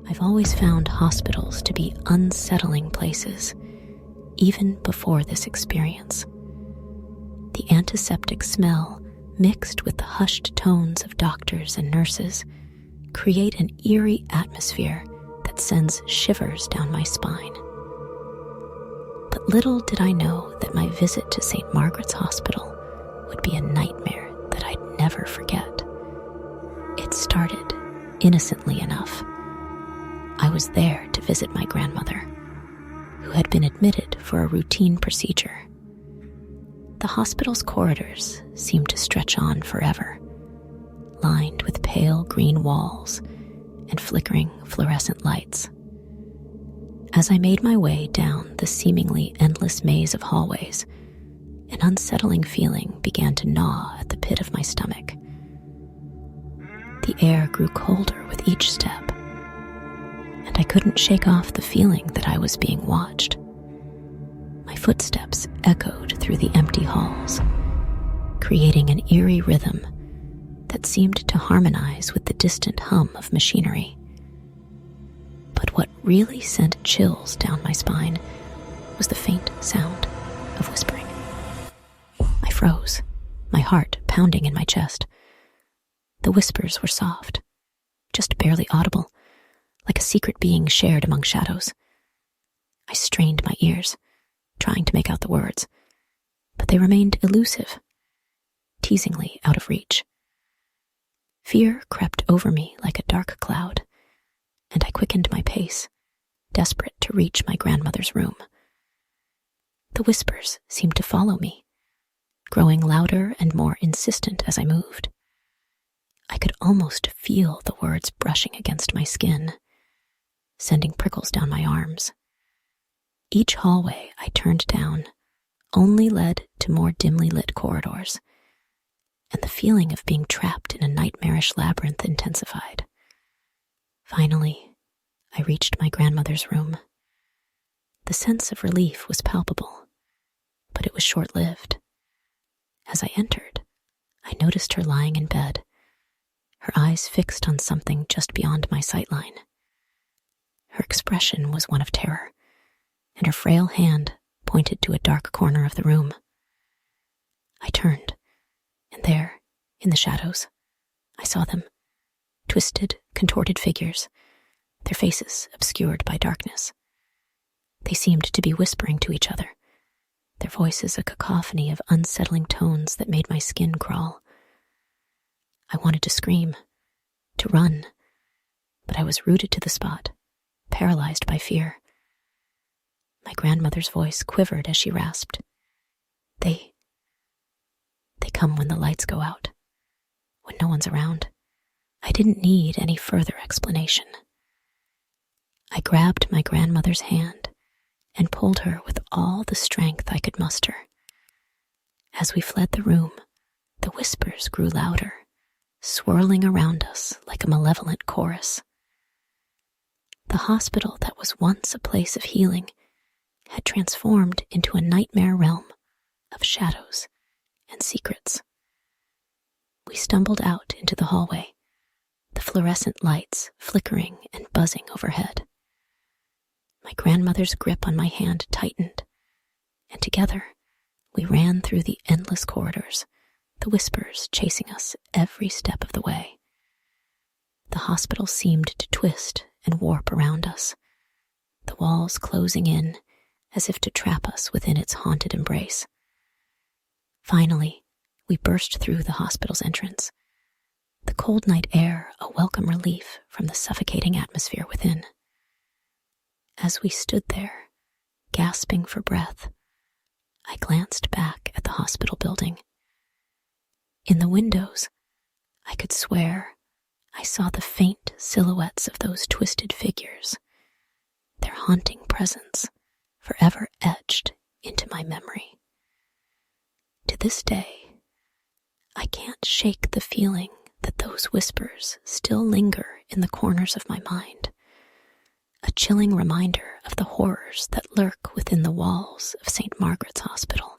I've always found hospitals to be unsettling places, even before this experience. The antiseptic smell, mixed with the hushed tones of doctors and nurses, create an eerie atmosphere that sends shivers down my spine. But little did I know that my visit to St. Margaret's Hospital would be a nightmare that I'd never forget. It started innocently enough. I was there to visit my grandmother, who had been admitted for a routine procedure. The hospital's corridors seemed to stretch on forever, lined with pale green walls and flickering fluorescent lights. As I made my way down the seemingly endless maze of hallways, an unsettling feeling began to gnaw at the pit of my stomach. The air grew colder with each step, and I couldn't shake off the feeling that I was being watched. My footsteps echoed through the empty halls, creating an eerie rhythm that seemed to harmonize with the distant hum of machinery. But what really sent chills down my spine was the faint sound of whispering. I froze, my heart pounding in my chest. The whispers were soft, just barely audible, like a secret being shared among shadows. I strained my ears, trying to make out the words, but they remained elusive, teasingly out of reach. Fear crept over me like a dark cloud, and I quickened my pace, desperate to reach my grandmother's room. The whispers seemed to follow me, growing louder and more insistent as I moved. I could almost feel the words brushing against my skin, sending prickles down my arms. Each hallway I turned down only led to more dimly lit corridors, and the feeling of being trapped in a nightmarish labyrinth intensified. Finally, I reached my grandmother's room. The sense of relief was palpable, but it was short-lived. As I entered, I noticed her lying in bed, her eyes fixed on something just beyond my sightline. Her expression was one of terror, and her frail hand pointed to a dark corner of the room. I turned, and there, in the shadows, I saw them, twisted, contorted figures, their faces obscured by darkness. They seemed to be whispering to each other, their voices a cacophony of unsettling tones that made my skin crawl. I wanted to scream, to run, but I was rooted to the spot, paralyzed by fear. My grandmother's voice quivered as she rasped. They come when the lights go out, when no one's around. I didn't need any further explanation. I grabbed my grandmother's hand and pulled her with all the strength I could muster. As we fled the room, the whispers grew louder, swirling around us like a malevolent chorus. The hospital that was once a place of healing had transformed into a nightmare realm of shadows and secrets. We stumbled out into the hallway, the fluorescent lights flickering and buzzing overhead. My grandmother's grip on my hand tightened, and together we ran through the endless corridors, the whispers chasing us every step of the way. The hospital seemed to twist and warp around us, the walls closing in as if to trap us within its haunted embrace. Finally, we burst through the hospital's entrance, the cold night air a welcome relief from the suffocating atmosphere within. As we stood there, gasping for breath, I glanced back at the hospital building. In the windows, I could swear I saw the faint silhouettes of those twisted figures, their haunting presence forever etched into my memory. To this day, I can't shake the feeling that those whispers still linger in the corners of my mind, a chilling reminder of the horrors that lurk within the walls of St. Margaret's Hospital.